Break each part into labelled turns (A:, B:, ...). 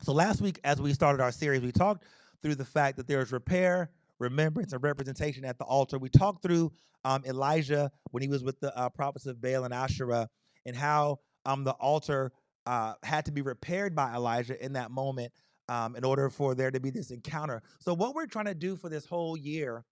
A: So last week, as we started our series, we talked through the fact that there is repair, remembrance, and representation at the altar. We talked through Elijah when he was with the prophets of Baal and Asherah, and how the altar had to be repaired by Elijah in that moment in order for there to be this encounter. So what we're trying to do for this whole year,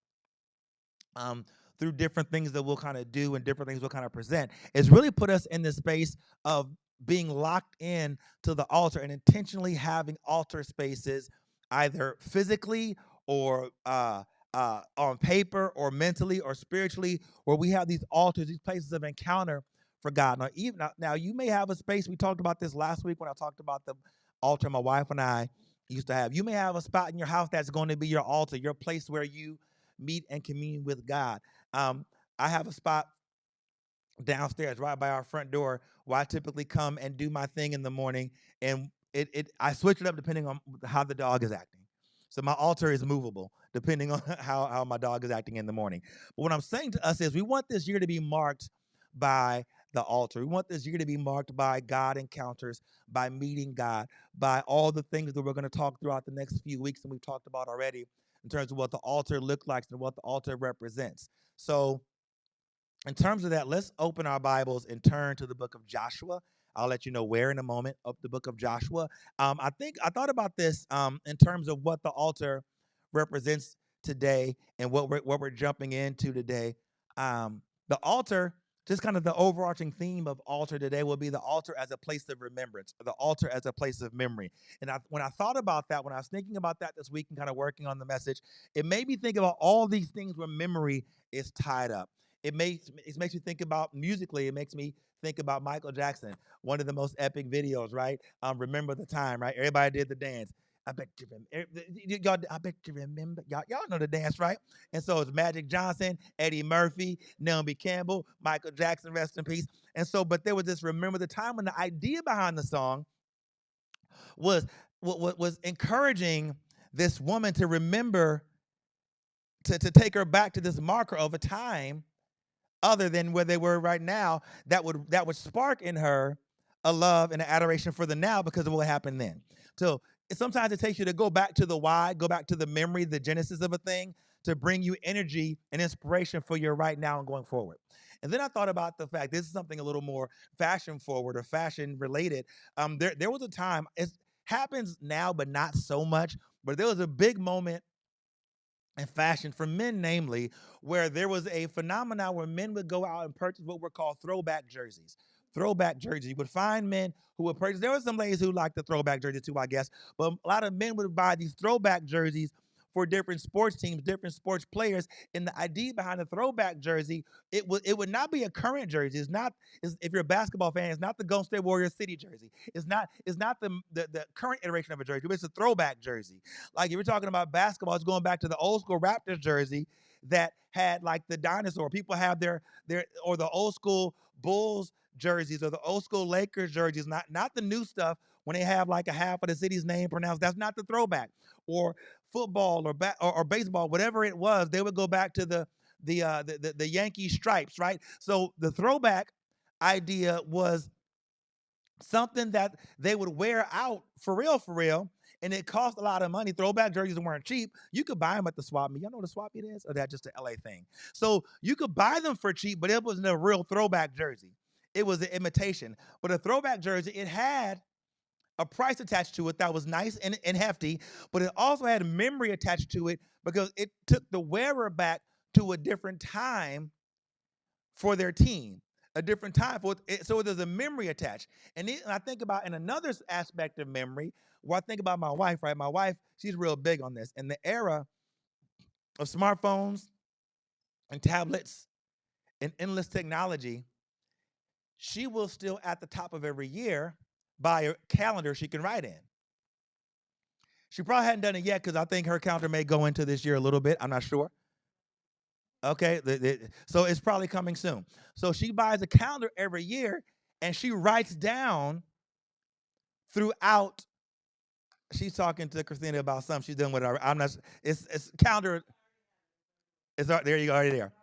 A: um, through different things that we'll kind of do and different things we'll kind of present, is really put us in this space of being locked in to the altar and intentionally having altar spaces, either physically or on paper or mentally or spiritually, where we have these altars, these places of encounter for God. Now, you may have a space. We talked about this last week when I talked about the altar my wife and I used to have. You may have a spot in your house that's going to be your altar, your place where you meet and commune with God. Um, I have a spot downstairs right by our front door where I typically come and do my thing in the morning, and I switch it up depending on how the dog is acting. So my altar is movable depending on how my dog is acting in the morning. But what I'm saying to us is we want this year to be marked by the altar. We want this year to be marked by God encounters, by meeting God, by all the things that we're going to talk throughout the next few weeks and we've talked about already in terms of what the altar looks like and what the altar represents. So in terms of that, let's open our Bibles and turn to the book of Joshua. I'll let you know where in a moment of the book of Joshua. I thought about this in terms of what the altar represents today and what we're jumping into today. The altar, just kind of the overarching theme of altar today, will be the altar as a place of remembrance, the altar as a place of memory. And when I thought about that, when I was thinking about that this week and kind of working on the message, it made me think about all these things where memory is tied up. It makes me think about musically. It makes me think about Michael Jackson, one of the most epic videos, right? Remember the time, right? Everybody did the dance. I bet you remember. Y'all, I bet you remember. Y'all know the dance, right? And so it's Magic Johnson, Eddie Murphy, Naomi Campbell, Michael Jackson, rest in peace. And so, but there was this remember the time when the idea behind the song was was encouraging this woman to remember to take her back to this marker of a time other than where they were right now that would spark in her a love and an adoration for the now because of what happened then. So sometimes it takes you to go back to the why, go back to the memory, the genesis of a thing to bring you energy and inspiration for your right now and going forward. And then I thought about the fact this is something a little more fashion forward or fashion related. There was a time, it happens now, but not so much. But there was a big moment and fashion for men, namely, where there was a phenomenon where men would go out and purchase what were called throwback jerseys. Throwback jerseys. You would find men who would purchase. There were some ladies who liked the throwback jersey too, I guess. But a lot of men would buy these throwback jerseys for different sports teams, different sports players. And the idea behind the throwback jersey, it would not be a current jersey. If you're a basketball fan, it's not the Golden State Warriors City jersey. It's not the current iteration of a jersey, but it's a throwback jersey. Like if you're talking about basketball, it's going back to the old school Raptors jersey that had like the dinosaur. People have their or the old school Bulls jerseys or the old school Lakers jerseys, not the new stuff when they have like a half of the city's name pronounced. That's not the throwback. Or football or baseball, whatever it was, they would go back to the Yankee stripes, right? So the throwback idea was something that they would wear out for real, and it cost a lot of money. Throwback jerseys weren't cheap. You could buy them at the swap meet. Y'all know what a swap meet is? Or that just an LA thing? So you could buy them for cheap, but it wasn't a real throwback jersey. It was an imitation. But a throwback jersey, it had a price attached to it that was nice and hefty, but it also had memory attached to it because it took the wearer back to a different time for their team, a different time for it. So there's a memory attached. And I think about in another aspect of memory, where I think about my wife, right? My wife, she's real big on this. In the era of smartphones and tablets and endless technology, she will still at the top of every year buy a calendar she can write in. She probably hadn't done it yet because I think her calendar may go into this year a little bit. I'm not sure. Okay, so it's probably coming soon. So she buys a calendar every year, and she writes down throughout. She's talking to Christina about something she's doing with her. I'm not. It's calendar. There you go, already there.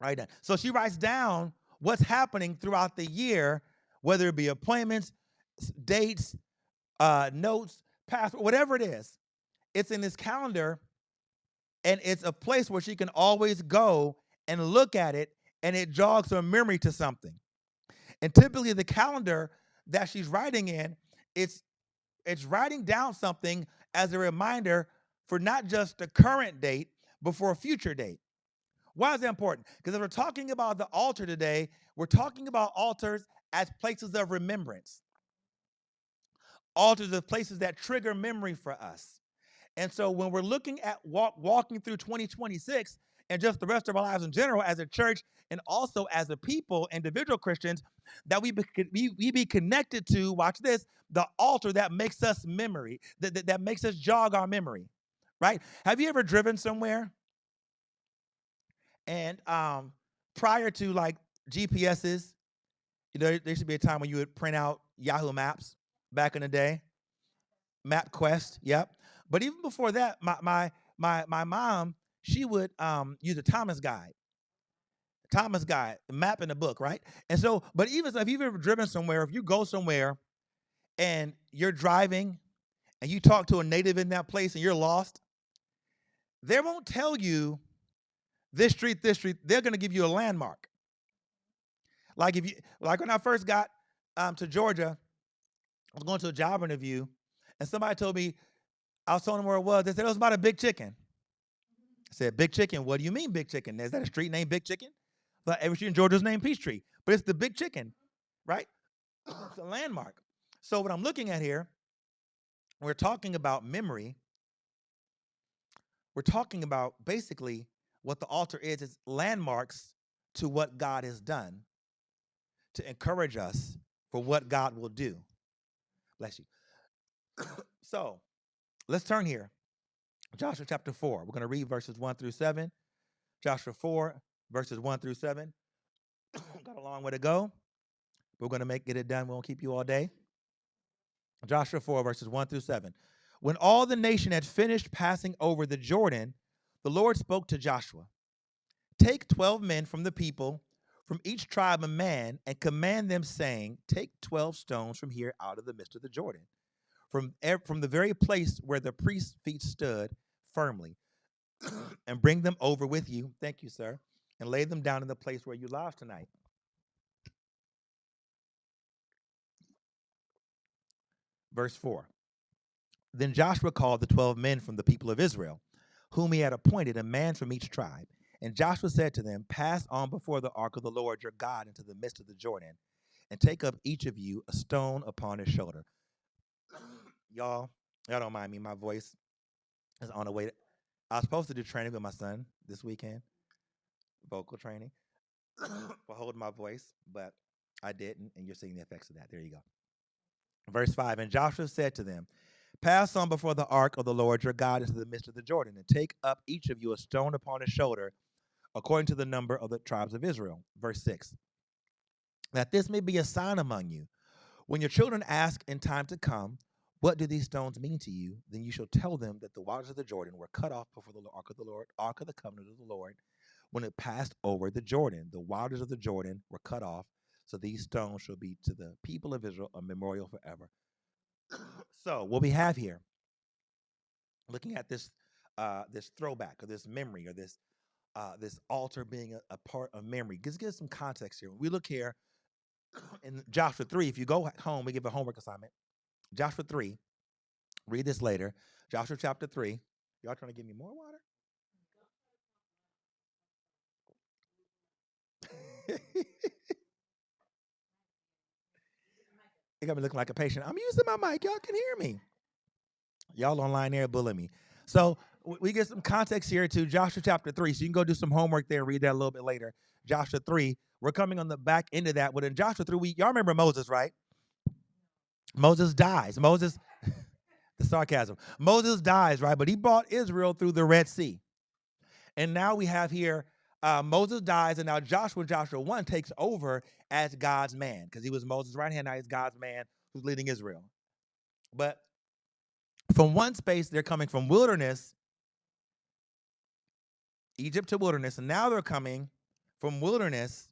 A: Right then. So she writes down what's happening throughout the year, whether it be appointments, dates, notes, passport, whatever it is. It's in this calendar, and it's a place where she can always go and look at it, and it jogs her memory to something. And typically, the calendar that she's writing in, it's it's writing down something as a reminder for not just the current date, but for a future date. Why is that important? Because if we're talking about the altar today, we're talking about altars as places of remembrance, altars of places that trigger memory for us. And so when we're looking at walking through 2026 and just the rest of our lives in general as a church and also as a people, individual Christians, that we be connected to, watch this, the altar that makes us memory, that makes us jog our memory, right? Have you ever driven somewhere and prior to like GPSs, you know, there should be a time when you would print out Yahoo Maps back in the day, MapQuest, yep. But even before that, my mom, she would use a Thomas guide, map in the book, right? And so, but even if you've ever driven somewhere, if you go somewhere and you're driving and you talk to a native in that place and you're lost, they won't tell you this street, this street. They're going to give you a landmark. Like if you, like when I first got to Georgia, I was going to a job interview, and somebody told me, I was telling them where it was. They said it was about a big chicken. I said, Big Chicken? What do you mean, Big Chicken? Is that a street named Big Chicken? But every street in Georgia is named Peachtree, but it's the Big Chicken, right? It's a landmark. So what I'm looking at here, we're talking about memory. We're talking about basically what the altar is landmarks to what God has done to encourage us for what God will do. Bless you. So let's turn here. Joshua chapter 4. We're going to read verses 1 through 7. Joshua 4, verses 1 through 7. Got a long way to go. We're going to get it done. We won't keep you all day. Joshua 4, verses 1 through 7. When all the nation had finished passing over the Jordan, the Lord spoke to Joshua. Take 12 men from the people, from each tribe a man, and command them, saying, take 12 stones from here out of the midst of the Jordan, from the very place where the priest's feet stood firmly, and bring them over with you. Thank you, sir. And lay them down in the place where you lodge tonight. Verse 4. Then Joshua called the 12 men from the people of Israel, whom he had appointed, a man from each tribe. And Joshua said to them, pass on before the ark of the Lord your God into the midst of the Jordan, and take up each of you a stone upon his shoulder. Y'all don't mind me. My voice is on the way. I was supposed to do training with my son this weekend, vocal training, for holding my voice, but I didn't, and you're seeing the effects of that. There you go. Verse 5, and Joshua said to them, pass on before the ark of the Lord your God into the midst of the Jordan, and take up each of you a stone upon his shoulder, according to the number of the tribes of Israel. Verse 6, that this may be a sign among you. When your children ask in time to come, what do these stones mean to you? Then you shall tell them that the waters of the Jordan were cut off before the ark of the Lord, ark of the covenant of the Lord, when it passed over the Jordan. The waters of the Jordan were cut off, so these stones shall be to the people of Israel a memorial forever. So what we have here, looking at this this throwback or this memory or this altar being a part of memory, just give some context here. When we look here in Joshua 3, if you go home, we give a homework assignment. Joshua 3, read this later. Joshua chapter 3. Y'all trying to give me more water? It got me looking like a patient. I'm using my mic. Y'all can hear me. Y'all online there bullying me. So we get some context here to Joshua chapter 3. So you can go do some homework there and read that a little bit later. Joshua 3. We're coming on the back end of that. But in Joshua 3, y'all remember Moses, right? Moses dies. Moses, the sarcasm. Moses dies, right? But he brought Israel through the Red Sea. And now we have here Moses dies, and now Joshua 1 takes over as God's man, because he was Moses' right hand, now he's God's man who's leading Israel. But from one space, they're coming from wilderness, Egypt to wilderness, and now they're coming from wilderness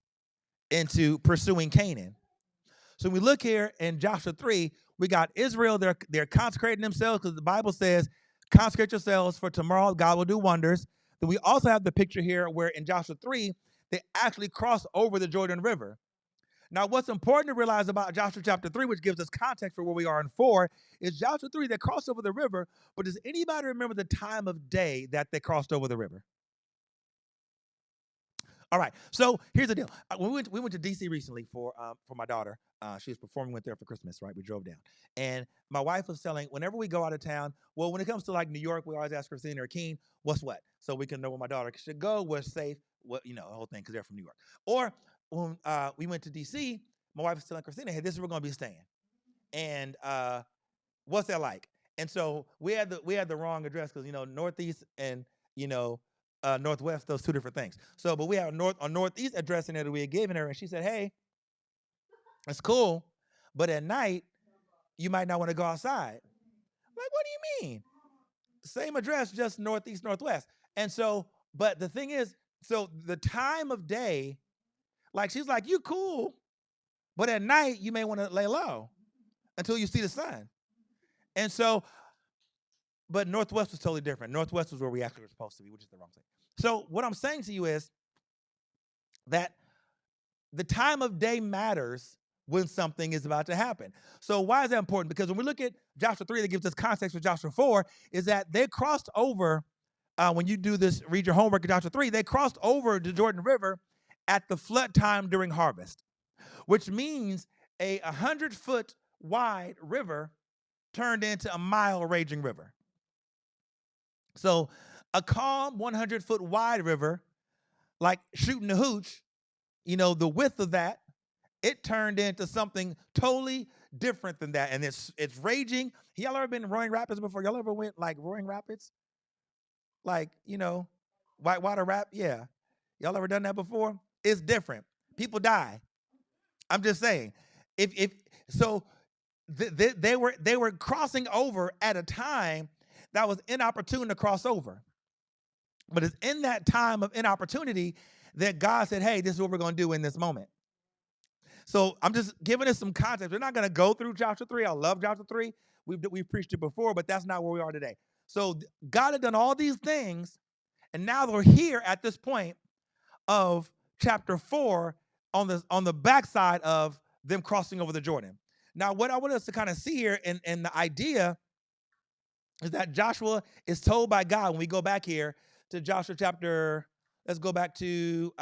A: into pursuing Canaan. So when we look here in Joshua 3, We got Israel. They're consecrating themselves because the Bible says, consecrate yourselves for tomorrow God will do wonders. Then we also have the picture here where in Joshua 3, they actually cross over the Jordan River. Now, what's important to realize about Joshua chapter 3, which gives us context for where we are in 4, is Joshua 3, they crossed over the river, but does anybody remember the time of day that they crossed over the river? All right, so here's the deal. We went to DC recently for my daughter. She was performing, went there for Christmas, right? We drove down. And my wife was telling, whenever we go out of town, well, when it comes to like New York, we always ask Christina or Keen, what's what? So we can know where my daughter should go, what's safe, what, the whole thing, because they're from New York. Or when we went to DC, my wife was telling Christina, hey, this is where we're going to be staying. And what's that like? And so we had the wrong address because Northeast and Northwest, those two different things. So, but we have a Northeast address in there that we had given her, and she said, "Hey, it's cool, but at night you might not want to go outside." I'm like, what do you mean? Same address, just Northeast, Northwest. And so, but the thing is, so the time of day, like she's like, you cool, but at night you may want to lay low until you see the sun. And so, but Northwest was totally different. Northwest was where we actually were supposed to be, which is the wrong thing. So what I'm saying to you is that the time of day matters when something is about to happen. So why is that important? Because when we look at Joshua 3, that gives us context for Joshua 4, is that they crossed over, when you do this, read your homework in Joshua 3, they crossed over the Jordan River at the flood time during harvest, which means a 100-foot wide river turned into a mile raging river. So a calm 100-foot wide river, like shooting the hooch, the width of that, it turned into something totally different than that. And it's raging. Y'all ever been to Roaring Rapids before? Y'all ever went like Roaring Rapids? Like, whitewater rap? Yeah. Y'all ever done that before? It's different. People die. I'm just saying. If so they were crossing over at a time that was inopportune to cross over. But it's in that time of inopportunity that God said, hey, this is what we're going to do in this moment. So I'm just giving us some context. We're not going to go through Joshua 3. I love Joshua 3. We've preached it before, but that's not where we are today. So God had done all these things, and now we're here at this point of chapter 4 on the backside of them crossing over the Jordan. Now, what I want us to kind of see here, and the idea is that Joshua is told by God, when we go back here to Joshua chapter, let's go back to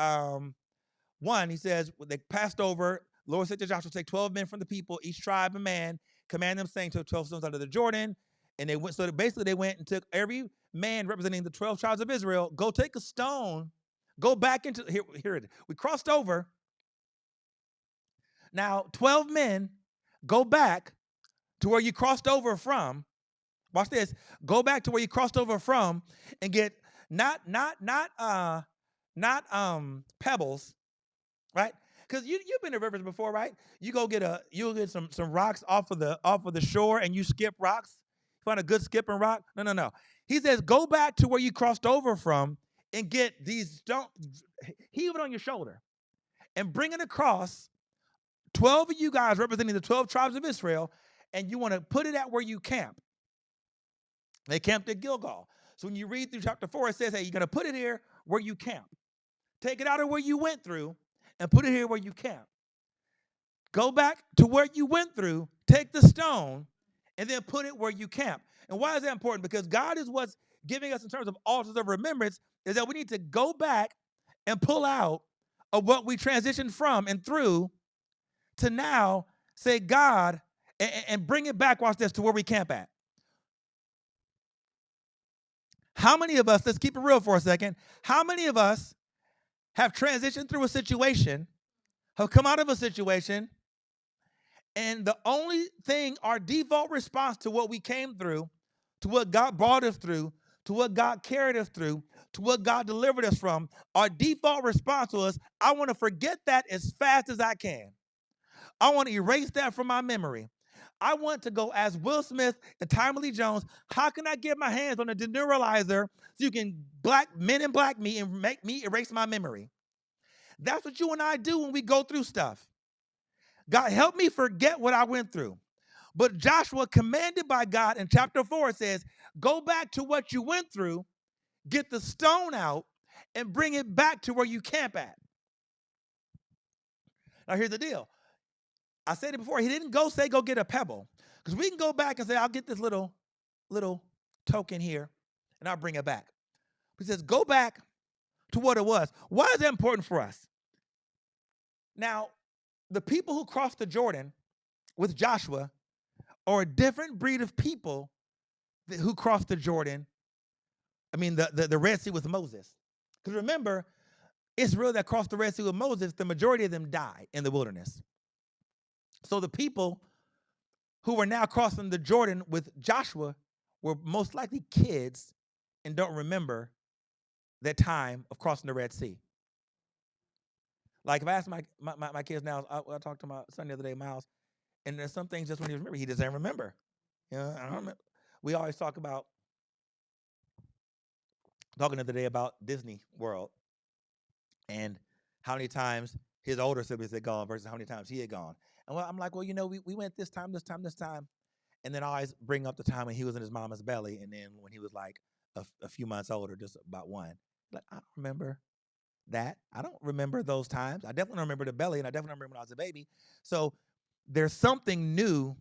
A: 1, he says, they passed over. Lord said to Joshua, take 12 men from the people, each tribe a man, command them, saying, to 12 stones out of the Jordan. And they went, so basically they went and took every man representing the 12 tribes of Israel, go take a stone, go back into, here it is. We crossed over. Now, 12 men, go back to where you crossed over from. Watch this. Go back to where you crossed over from and get not pebbles, right? Because you've been to rivers before, right? You'll get some rocks off of the shore, and you skip rocks. Find a good skipping rock. No. He says, go back to where you crossed over from and get these stones, heave it on your shoulder, and bring it across. 12 of you guys representing the 12 tribes of Israel, and you want to put it at where you camp. They camped at Gilgal. So when you read through chapter 4, it says, hey, you're going to put it here where you camp. Take it out of where you went through and put it here where you camp. Go back to where you went through, take the stone, and then put it where you camp. And why is that important? Because God is what's giving us in terms of altars of remembrance, is that we need to go back and pull out of what we transitioned from and through to now say, God, and bring it back, watch this, to where we camp at. How many of us, let's keep it real for a second, how many of us have transitioned through a situation, have come out of a situation, and the only thing, our default response to what we came through, to what God brought us through, to what God carried us through, to what God delivered us from, our default response was, I want to forget that as fast as I can. I want to erase that from my memory. I want to go as Will Smith and Tommy Lee Jones. How can I get my hands on a deneuralizer so you can men in black me and make me erase my memory? That's what you and I do when we go through stuff. God, help me forget what I went through. But Joshua, commanded by God in chapter 4, says, go back to what you went through, get the stone out, and bring it back to where you camp at. Now, here's the deal. I said it before. He didn't go get a pebble. Because we can go back and say, I'll get this little token here, and I'll bring it back. He says, go back to what it was. Why is that important for us? Now, the people who crossed the Jordan with Joshua are a different breed of people who crossed the Jordan. The Red Sea with Moses. Because remember, Israel that crossed the Red Sea with Moses, the majority of them died in the wilderness. So the people who were now crossing the Jordan with Joshua were most likely kids and don't remember that time of crossing the Red Sea. Like if I ask my kids now, I talked to my son the other day, Miles, and there's some things just when he remember, he doesn't remember. I don't remember. We always talking the other day about Disney World and how many times his older siblings had gone versus how many times he had gone. And I'm like, we went this time. And then I always bring up the time when he was in his mama's belly and then when he was like a few months older, just about one. Like, I don't remember that. I don't remember those times. I definitely don't remember the belly, and I definitely don't remember when I was a baby. So there's something new.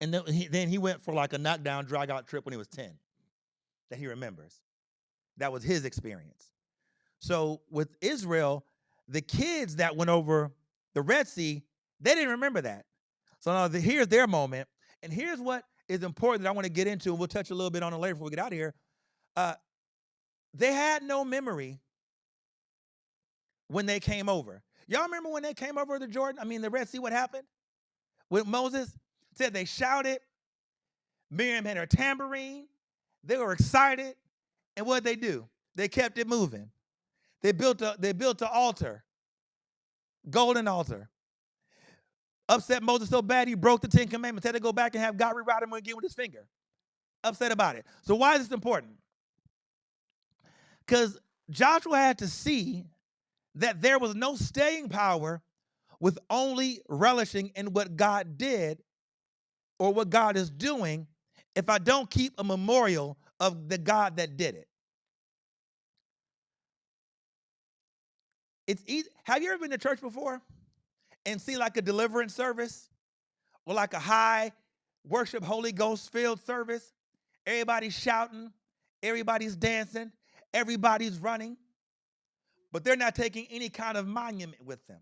A: And then he went for like a knockdown, drag out trip when he was 10 that he remembers. That was his experience. So with Israel, the kids that went over the Red Sea, they didn't remember that. So now here's their moment. And here's what is important that I want to get into, and we'll touch a little bit on it later before we get out of here. They had no memory when they came over. Y'all remember when they came over the Red Sea, what happened? With Moses, said they shouted. Miriam had her tambourine. They were excited. And what did they do? They kept it moving. They built an altar, golden altar. Upset Moses so bad he broke the 10 Commandments. Had to go back and have God rewrite them again with his finger. Upset about it. So why is this important? Because Joshua had to see that there was no staying power with only relishing in what God did or what God is doing if I don't keep a memorial of the God that did it. It's easy. Have you ever been to church before and see like a deliverance service or like a high worship Holy Ghost filled service? Everybody's shouting, everybody's dancing, everybody's running, but they're not taking any kind of monument with them.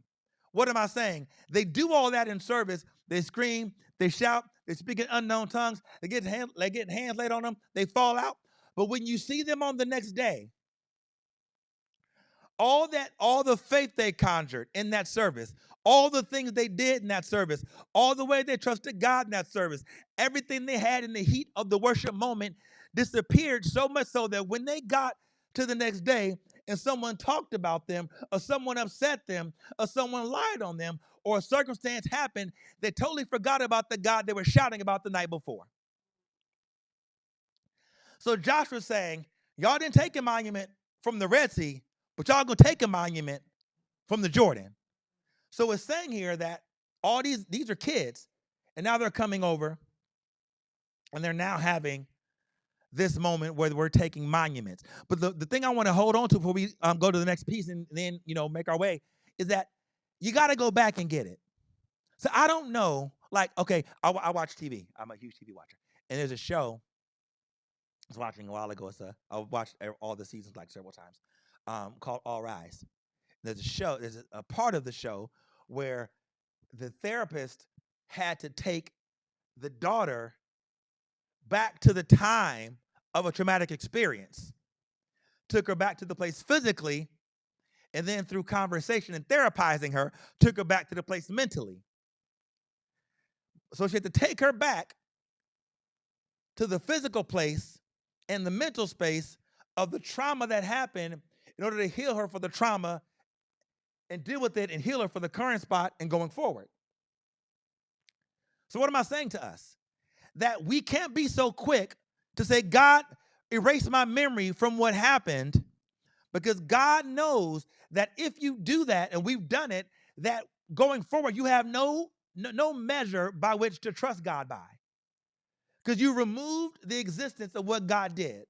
A: What am I saying? They do all that in service. They scream, they shout, they speak in unknown tongues, they get hands laid on them, they fall out. But when you see them on the next day, all the faith they conjured in that service, all the things they did in that service, all the way they trusted God in that service, everything they had in the heat of the worship moment disappeared, so much so that when they got to the next day and someone talked about them or someone upset them or someone lied on them or a circumstance happened, they totally forgot about the God they were shouting about the night before. So Joshua's saying, y'all didn't take a monument from the Red Sea, but y'all gonna take a monument from the Jordan. So it's saying here that all these are kids, and now they're coming over, and they're now having this moment where we're taking monuments. But the thing I want to hold on to before we go to the next piece and then make our way is that you got to go back and get it. So I don't know, like, okay, I watch TV. I'm a huge TV watcher, and there's a show I was watching a while ago. I watched all the seasons like several times, called All Rise. There's a part of the show where the therapist had to take the daughter back to the time of a traumatic experience, took her back to the place physically, and then through conversation and therapizing her, took her back to the place mentally. So she had to take her back to the physical place and the mental space of the trauma that happened in order to heal her for the trauma and deal with it and heal her for the current spot and going forward. So what am I saying to us? That we can't be so quick to say, God, erase my memory from what happened, because God knows that if you do that, and we've done it, that going forward, you have no no measure by which to trust God by. Because you removed the existence of what God did.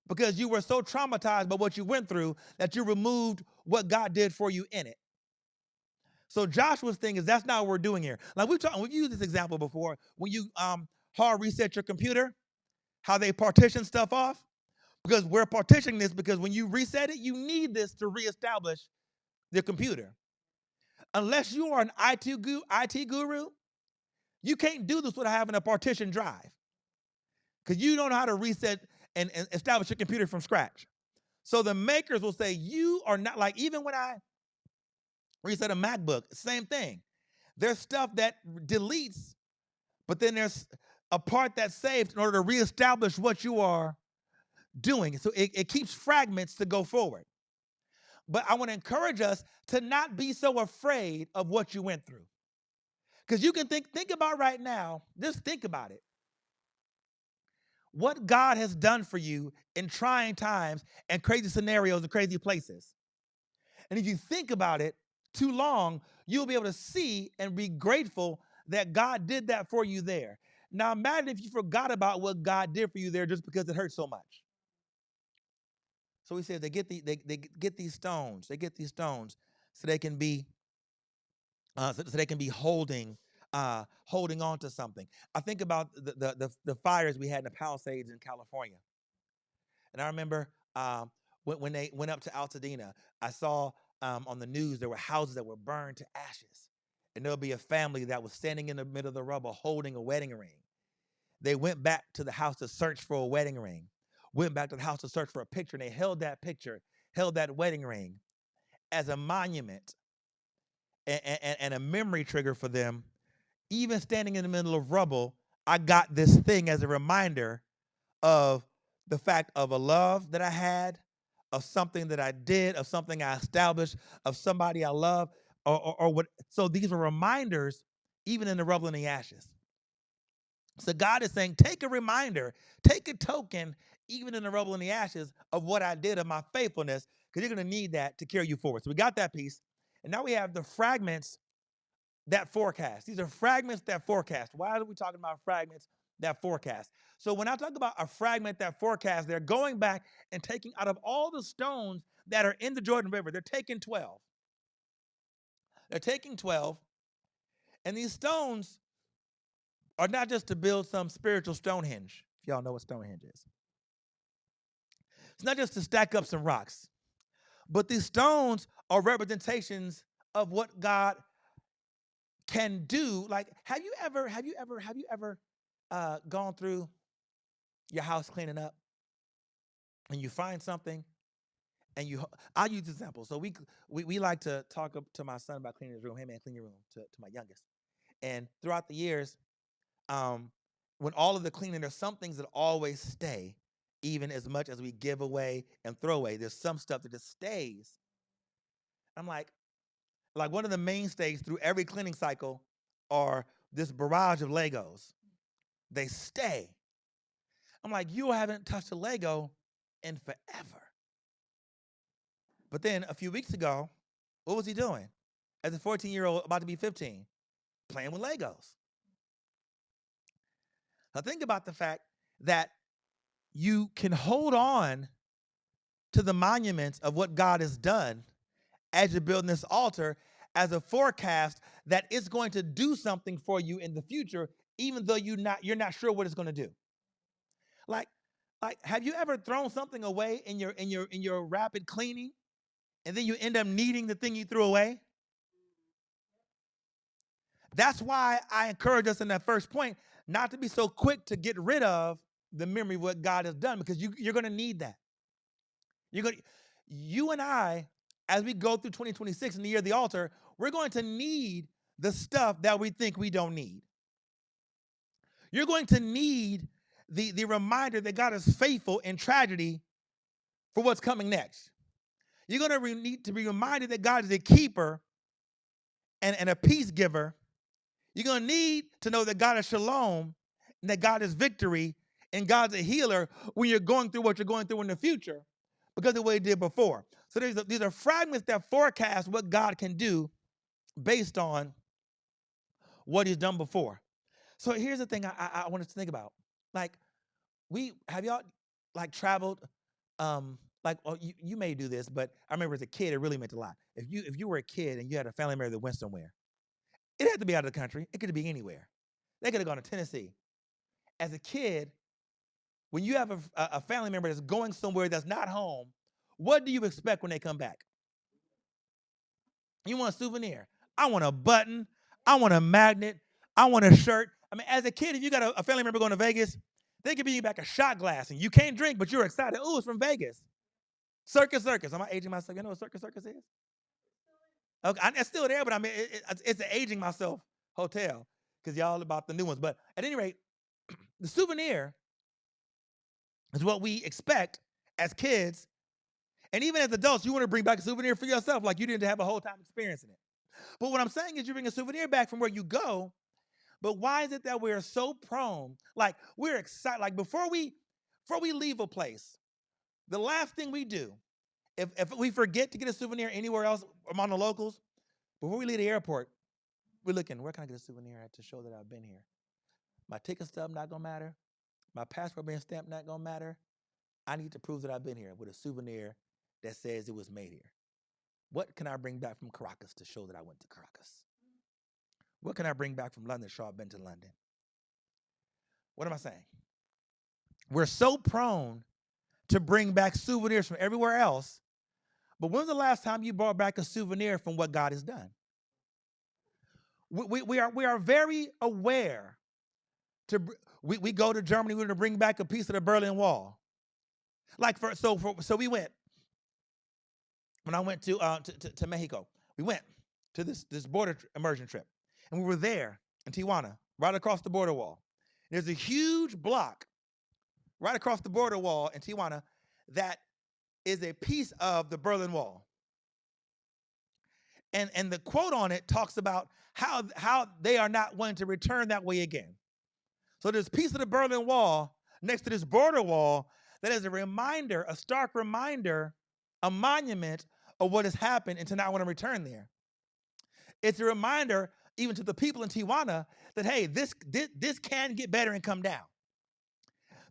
A: Because you were so traumatized by what you went through that you removed what God did for you in it. So Joshua's thing is that's not what we're doing here. Like we've used this example before. When you hard reset your computer, how they partition stuff off. Because we're partitioning this because when you reset it, you need this to reestablish the computer. Unless you are an IT guru, you can't do this without having a partition drive. Because you don't know how to reset and establish your computer from scratch. So the makers will say, you are not, like, even when I reset a MacBook, same thing. There's stuff that deletes, but then there's a part that's saved in order to reestablish what you are doing. So it keeps fragments to go forward. But I want to encourage us to not be so afraid of what you went through. Because you can think about right now, just think about it. What God has done for you in trying times and crazy scenarios and crazy places. And if you think about it too long, you'll be able to see and be grateful that God did that for you there. Now imagine if you forgot about what God did for you there just because it hurt so much. So he says they get these stones. They get these stones so they can be holding on to something. I think about the fires we had in the Palisades in California, and I remember when they went up to Altadena, I saw on the news there were houses that were burned to ashes, and there'll be a family that was standing in the middle of the rubble holding a wedding ring. They went back to the house to search for a wedding ring, went back to the house to search for a picture, and they held that picture, held that wedding ring as a monument and a memory trigger for them. Even standing in the middle of rubble, I got this thing as a reminder of the fact of a love that I had, of something that I did, of something I established, of somebody I love, or what. So these are reminders, even in the rubble and the ashes. So God is saying, take a reminder, take a token, even in the rubble and the ashes, of what I did, of my faithfulness, because you're going to need that to carry you forward. So we got that piece. And now we have the fragments that forecast. These are fragments that forecast. Why are we talking about fragments that forecast? So when I talk about a fragment that forecast, they're going back and taking out of all the stones that are in the Jordan River, they're taking 12. They're taking 12. And these stones are not just to build some spiritual Stonehenge, if y'all know what Stonehenge is. It's not just to stack up some rocks, but these stones are representations of what God can do. Like, have you ever gone through your house cleaning up and you find something and I'll use this example. So we like to talk to my son about cleaning his room. Hey man, clean your room, to my youngest. And throughout the years, when all of the cleaning, there's some things that always stay, even as much as we give away and throw away. There's some stuff that just stays. I'm like one of the mainstays through every cleaning cycle are this barrage of Legos. They stay. I'm like, you haven't touched a Lego in forever. But then a few weeks ago, what was he doing? As a 14-year-old about to be 15, playing with Legos. Now think about the fact that you can hold on to the monuments of what God has done as you're building this altar as a forecast that it's going to do something for you in the future, even though you're not sure what it's going to do. Like, have you ever thrown something away in your rapid cleaning, and then you end up needing the thing you threw away? That's why I encourage us in that first point not to be so quick to get rid of the memory of what God has done, because you're going to need that. You and I, as we go through 2026 in the year of the altar, we're going to need the stuff that we think we don't need. You're going to need the reminder that God is faithful in tragedy for what's coming next. You're going to need to be reminded that God is a keeper and a peace giver. You're going to need to know that God is shalom and that God is victory and God's a healer when you're going through what you're going through in the future, because of the way he did before. So these are fragments that forecast what God can do based on what he's done before. So here's the thing I want us to think about. Like, have y'all like traveled, like, well, you may do this, but I remember as a kid, it really meant a lot. If you were a kid and you had a family member that went somewhere, it had to be out of the country. It could be anywhere. They could have gone to Tennessee. As a kid, when you have a family member that's going somewhere that's not home, what do you expect when they come back? You want a souvenir. I want a button. I want a magnet. I want a shirt. I mean, as a kid, if you got a family member going to Vegas, they could bring you back a shot glass and you can't drink, but you're excited. Oh, it's from Vegas. Circus Circus. Am I aging myself? You know what Circus Circus is? Okay, it's still there, but I mean, it's an aging myself hotel because y'all about the new ones. But at any rate, the souvenir is what we expect as kids. And even as adults, you want to bring back a souvenir for yourself like you didn't have a whole time experiencing it. But what I'm saying is you bring a souvenir back from where you go, but why is it that we're so prone? Like, we're excited. Like, before we leave a place, the last thing we do, if we forget to get a souvenir anywhere else among the locals, before we leave the airport, we're looking, where can I get a souvenir at to show that I've been here? My ticket stub not going to matter. My passport being stamped not going to matter. I need to prove that I've been here with a souvenir that says it was made here. What can I bring back from Caracas to show that I went to Caracas? What can I bring back from London to show I've been to London? What am I saying? We're so prone to bring back souvenirs from everywhere else, but when's the last time you brought back a souvenir from what God has done? We are very aware. We go to Germany, we're going to bring back a piece of the Berlin Wall. Like, so we went. When I went to Mexico, we went to this border immersion trip, and we were there in Tijuana, right across the border wall. There's a huge block right across the border wall in Tijuana that is a piece of the Berlin Wall. And the quote on it talks about how they are not wanting to return that way again. So there's a piece of the Berlin Wall next to this border wall that is a reminder, a stark reminder, a monument of what has happened and to not want to return there. It's a reminder even to the people in Tijuana that, hey, this can get better and come down.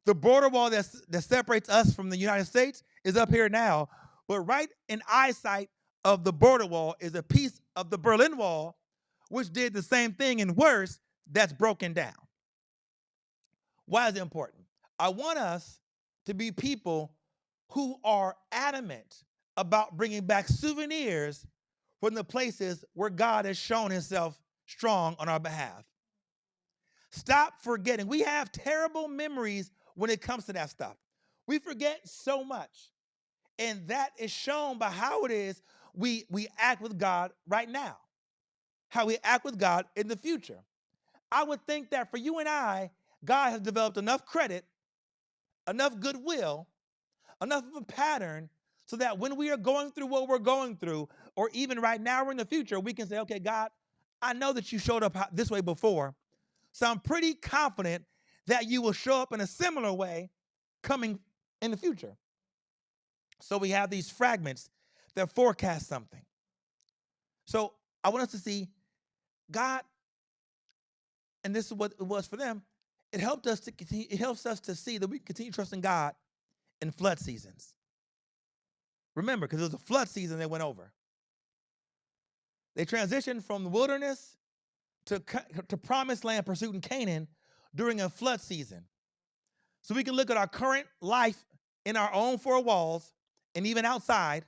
A: The border wall that separates us from the United States is up here now, but right in eyesight of the border wall is a piece of the Berlin Wall, which did the same thing and worse, that's broken down. Why is it important? I want us to be people who are adamant about bringing back souvenirs from the places where God has shown himself strong on our behalf. Stop forgetting. We have terrible memories when it comes to that stuff. We forget so much. And that is shown by how it is we act with God right now, how we act with God in the future. I would think that for you and I, God has developed enough credit, enough goodwill, enough of a pattern so that when we are going through what we're going through, or even right now or in the future, we can say, okay, God, I know that you showed up this way before, so I'm pretty confident that you will show up in a similar way coming in the future. So we have these fragments that forecast something. So I want us to see God, and this is what it was for them. It helps us to see that we continue trusting God in flood seasons. Remember, because it was a flood season they went over. They transitioned from the wilderness to promised land pursuit in Canaan during a flood season. So we can look at our current life in our own four walls and even outside,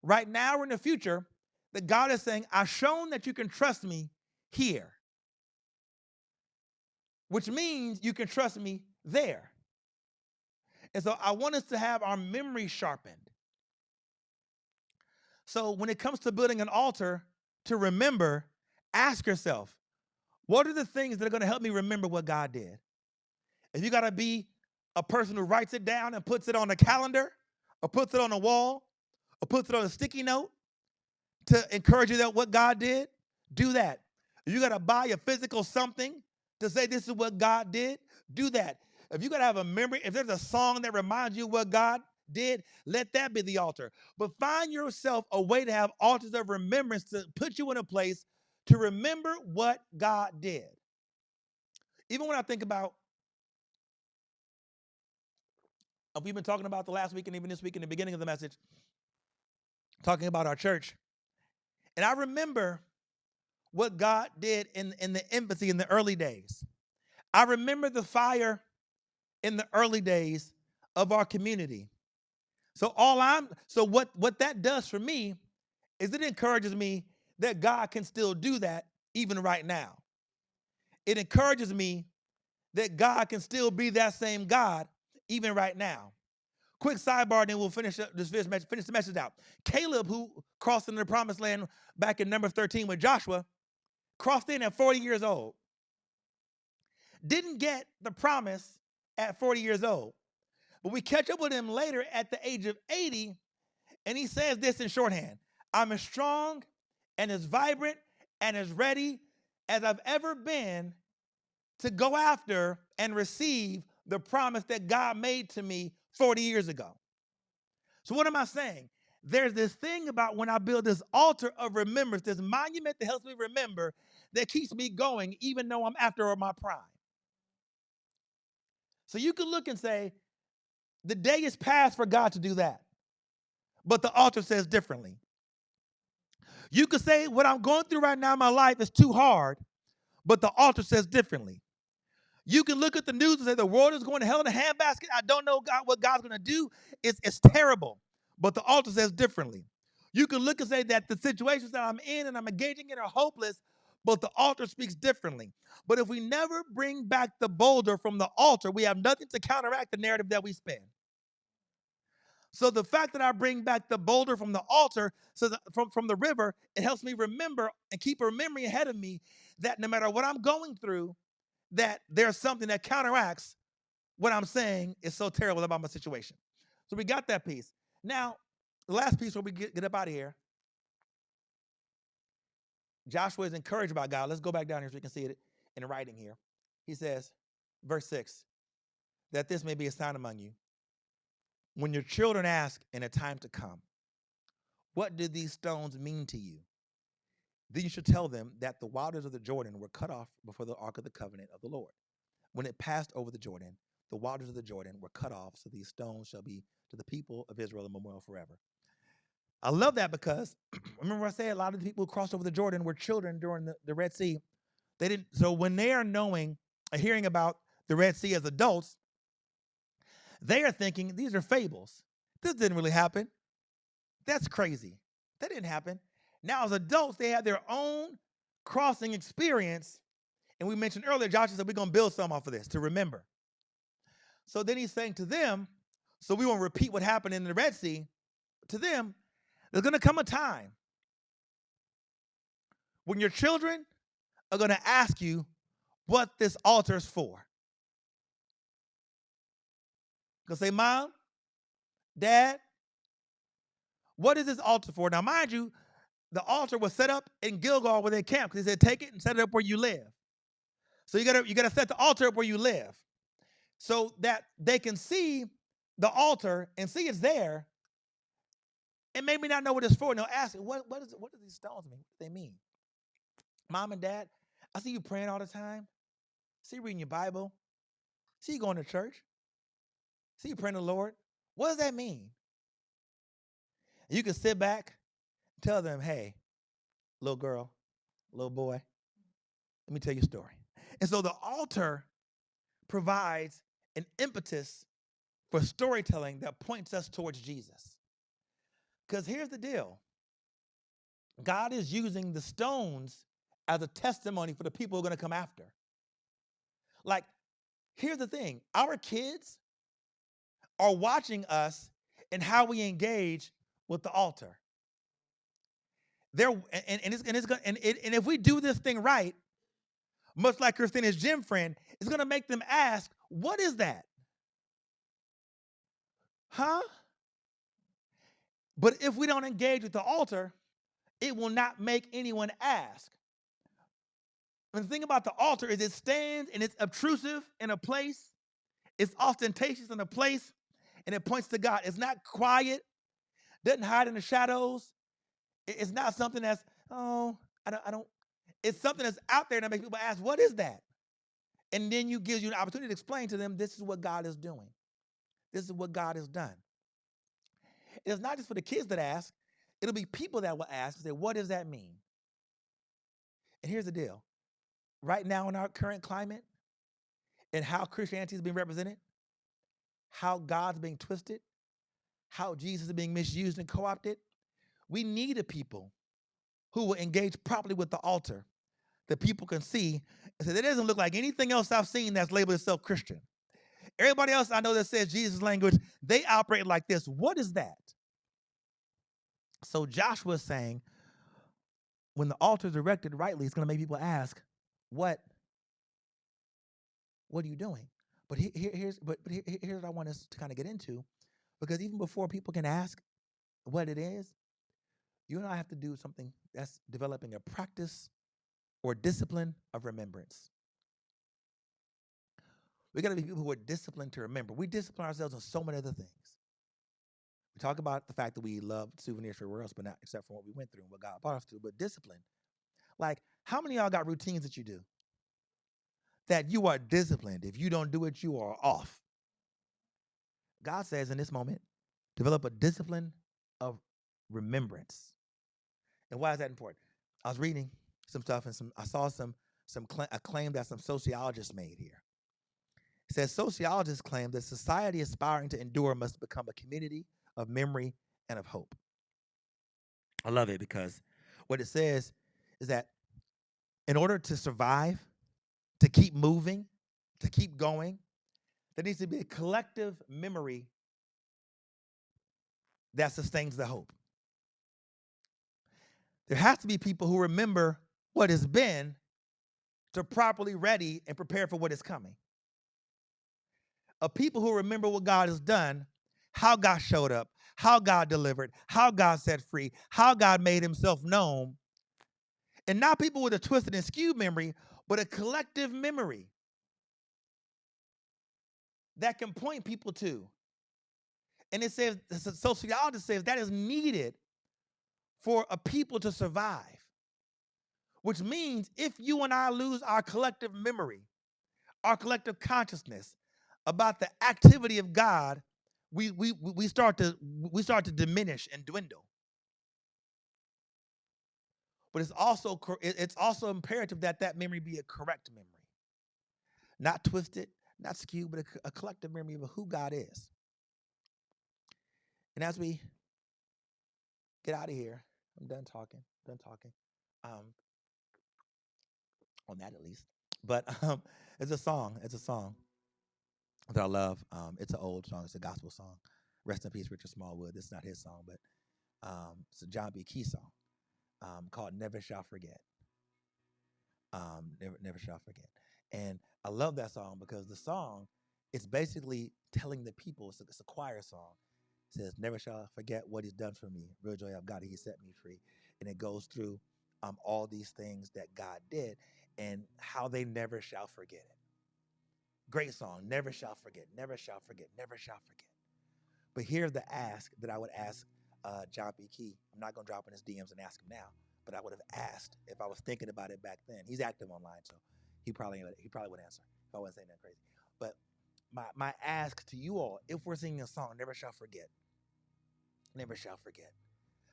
A: right now or in the future, that God is saying, I've shown that you can trust me here, which means you can trust me there. And so I want us to have our memory sharpened. So when it comes to building an altar to remember, ask yourself, what are the things that are going to help me remember what God did? If you got to be a person who writes it down and puts it on a calendar, or puts it on a wall, or puts it on a sticky note to encourage you that what God did, do that. If you got to buy a physical something to say this is what God did, do that. If you got to have a memory, if there's a song that reminds you what God did, let that be the altar. But find yourself a way to have altars of remembrance to put you in a place to remember what God did. Even when I think about, we've been talking about the last week and even this week in the beginning of the message, talking about our church. And I remember what God did in the infancy, in the early days. I remember the fire in the early days of our community. So what that does for me is it encourages me that God can still do that even right now. It encourages me that God can still be that same God even right now. Quick sidebar, then we'll finish the message out. Caleb, who crossed into the promised land back in Numbers 13 with Joshua, crossed in at 40 years old. Didn't get the promise at 40 years old. But we catch up with him later at the age of 80, and he says this in shorthand: I'm as strong and as vibrant and as ready as I've ever been to go after and receive the promise that God made to me 40 years ago. So what am I saying? There's this thing about when I build this altar of remembrance, this monument that helps me remember, that keeps me going even though I'm after my prime. So you could look and say, the day is past for God to do that. But the altar says differently. You could say what I'm going through right now in my life is too hard, but the altar says differently. You can look at the news and say the world is going to hell in a handbasket. I don't know what God's going to do. It's terrible, but the altar says differently. You can look and say that the situations that I'm in and I'm engaging in are hopeless, but the altar speaks differently. But if we never bring back the boulder from the altar, we have nothing to counteract the narrative that we spin. So the fact that I bring back the boulder from the altar, so that from the river, it helps me remember and keep a memory ahead of me that no matter what I'm going through, that there's something that counteracts what I'm saying is so terrible about my situation. So we got that piece. Now, the last piece where we get up out of here, Joshua is encouraged by God. Let's go back down here so we can see it in writing here. He says, verse 6, that this may be a sign among you. When your children ask in a time to come, what do these stones mean to you? Then you should tell them that the waters of the Jordan were cut off before the ark of the covenant of the Lord. When it passed over the Jordan, the waters of the Jordan were cut off, so these stones shall be to the people of Israel a memorial forever. I love that because remember I said a lot of the people who crossed over the Jordan were children during the Red Sea. They didn't. So when they are hearing about the Red Sea as adults, they are thinking these are fables. This didn't really happen. That's crazy. That didn't happen. Now as adults, they have their own crossing experience. And we mentioned earlier, Joshua said we're going to build some off of this to remember. So then he's saying to them, so we won't repeat what happened in the Red Sea. To them, there's going to come a time when your children are going to ask you what this altar is for. Going to say, Mom, Dad, what is this altar for? Now, mind you, the altar was set up in Gilgal where they camped because he said, take it and set it up where you live. So you gotta set the altar up where you live so that they can see the altar and see it's there and maybe not know what it's for. And they'll ask, what do these stones mean? What do they mean? Mom and Dad, I see you praying all the time. See you reading your Bible. See you going to church. See you praying to the Lord. What does that mean? You can sit back, tell them, hey, little girl, little boy, let me tell you a story. And so the altar provides an impetus for storytelling that points us towards Jesus. Because here's the deal. God is using the stones as a testimony for the people who are going to come after. Like, here's the thing. Our kids are watching us and how we engage with the altar. And if we do this thing right, much like Christina's gym friend, it's going to make them ask, what is that? Huh? But if we don't engage with the altar, it will not make anyone ask. And the thing about the altar is it stands and it's obtrusive in a place. It's ostentatious in a place, and it points to God. It's not quiet, doesn't hide in the shadows. It's not something that's, I don't. It's something that's out there that makes people ask, what is that? And then you gives you an opportunity to explain to them, this is what God is doing. This is what God has done. It's not just for the kids that ask. It'll be people that will ask and say, what does that mean? And here's the deal. Right now in our current climate and how Christianity is being represented, how God's being twisted, how Jesus is being misused and co-opted, we need a people who will engage properly with the altar that people can see and say, that doesn't look like anything else I've seen that's labeled itself Christian. Everybody else I know that says Jesus language, they operate like this. What is that? So Joshua is saying, when the altar is erected rightly, it's going to make people ask, what are you doing? But here's what I want us to kind of get into, because even before people can ask what it is, you and I have to do something that's developing a practice or discipline of remembrance. We got to be people who are disciplined to remember. We discipline ourselves on so many other things. We talk about the fact that we love souvenirs for everywhere else, but not except for what we went through and what God brought us through. But discipline, like how many of y'all got routines that you do that you are disciplined? If you don't do it, you are off. God says in this moment, develop a discipline of remembrance. And why is that important? I was reading some stuff and I saw a claim that some sociologists made here. It says sociologists claim that society aspiring to endure must become a community of memory and of hope. I love it because what it says is that in order to survive, to keep moving, to keep going, there needs to be a collective memory that sustains the hope. There has to be people who remember what has been to properly ready and prepare for what is coming. Of people who remember what God has done, how God showed up, how God delivered, how God set free, how God made himself known. And not people with a twisted and skewed memory, but a collective memory that can point people to. And it says, the sociologist says that is needed for a people to survive. Which means if you and I lose our collective memory, our collective consciousness about the activity of God, we start to diminish and dwindle. But it's also imperative that memory be a correct memory, not twisted, not skewed, but a collective memory of who God is. And as we get out of here, I'm done talking, on that at least. But it's a song that I love. It's an old song. It's a gospel song. Rest in peace, Richard Smallwood. This is not his song, but it's a John B. Key song called "Never Shall Forget." Never shall forget. And I love that song because the song, it's basically telling the people. It's a choir song. It says, "Never shall forget what he's done for me. Real joy of God, he set me free." And it goes through all these things that God did and how they never shall forget it. Great song. Never shall forget. Never shall forget. Never shall forget. But here's the ask that I would ask John B. Key. I'm not going to drop in his DMs and ask him now, but I would have asked if I was thinking about it back then. He's active online, so he probably would answer if I wasn't saying that crazy. But my ask to you all, if we're singing a song, never shall forget, never shall forget.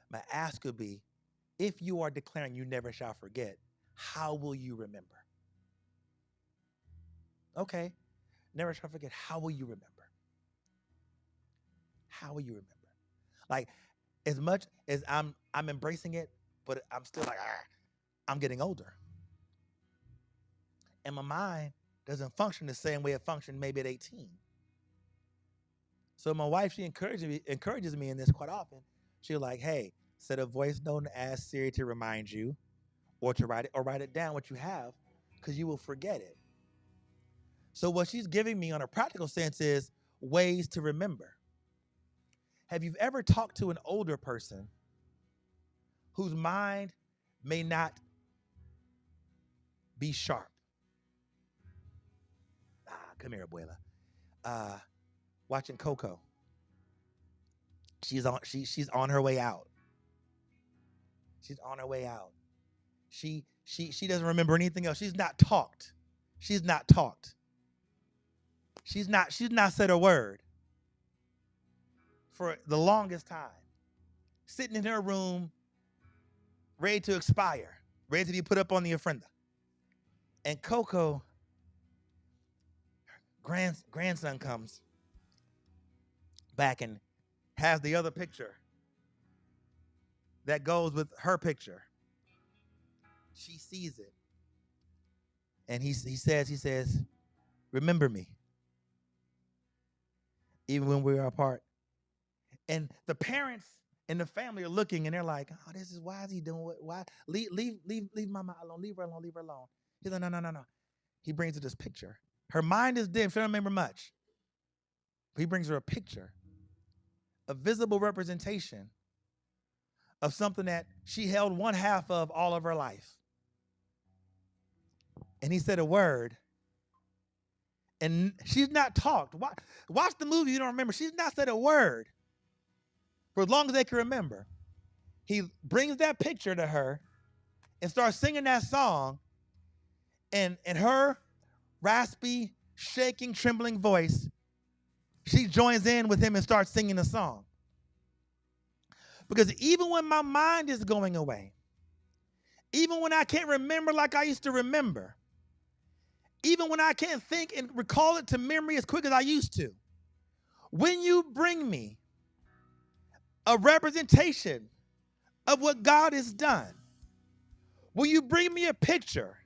A: My ask could be, if you are declaring you never shall forget, how will you remember? Okay, never shall forget. How will you remember? How will you remember? Like, as much as I'm embracing it, but I'm still like, I'm getting older. And my mind doesn't function the same way it functioned maybe at 18. So my wife, she encourages me in this quite often. She's like, hey, set a voice note and ask Siri to remind you or to write it down what you have, because you will forget it. So what she's giving me on a practical sense is ways to remember. Have you ever talked to an older person whose mind may not be sharp? Come here, abuela. Watching Coco. She's on her way out. She's on her way out. She She doesn't remember anything else. She's not talked. She's not talked. She's not said a word for the longest time. Sitting in her room, ready to expire, ready to be put up on the ofrenda. And Coco, grandson comes back and has the other picture that goes with her picture. She sees it. And he says, remember me, even when we are apart. And the parents and the family are looking, and they're like, oh, why is he doing what? Why? Leave mama alone. Leave her alone. He's like, no. He brings her this picture. Her mind is dim. She doesn't remember much. But he brings her a picture, a visible representation of something that she held one half of all of her life. And he said a word, and she's not talked. Watch the movie, you don't remember. She's not said a word for as long as they can remember. He brings that picture to her and starts singing that song, and her raspy, shaking, trembling voice, she joins in with him and starts singing the song. Because even when my mind is going away, even when I can't remember like I used to remember, even when I can't think and recall it to memory as quick as I used to, when you bring me a representation of what God has done, will you bring me a picture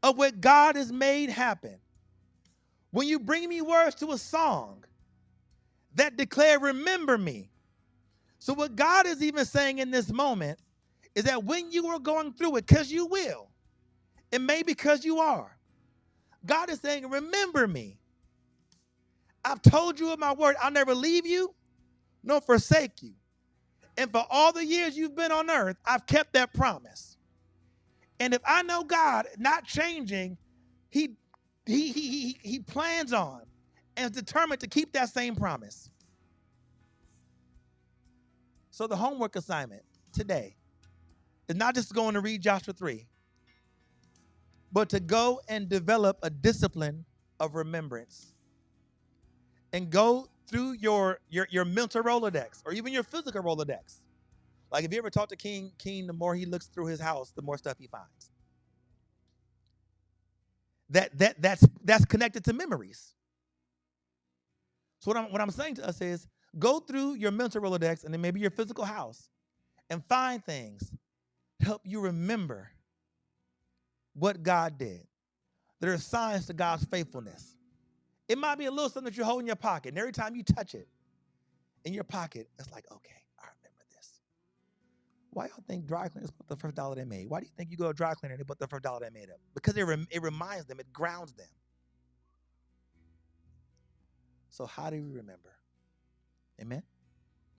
A: of what God has made happen? When you bring me words to a song that declare, remember me. So what God is even saying in this moment is that when you are going through it, because you will, and maybe because you are, God is saying, remember me. I've told you in my word, I'll never leave you nor forsake you. And for all the years you've been on earth, I've kept that promise. And if I know God not changing, he plans on and is determined to keep that same promise. So the homework assignment today is not just going to read Joshua 3, but to go and develop a discipline of remembrance. And go through your mental Rolodex or even your physical Rolodex. Like if you ever talk to King, the more he looks through his house, the more stuff he finds. That's connected to memories. So what I'm saying to us is go through your mental Rolodex and then maybe your physical house and find things to help you remember what God did. There are signs to God's faithfulness. It might be a little something that you hold in your pocket, and every time you touch it in your pocket, it's like, okay, I remember this. Why y'all think dry cleaners put the first dollar they made? Why do you think you go to a dry cleaner and they put the first dollar they made up? Because it reminds them, it grounds them. So how do we remember? Amen?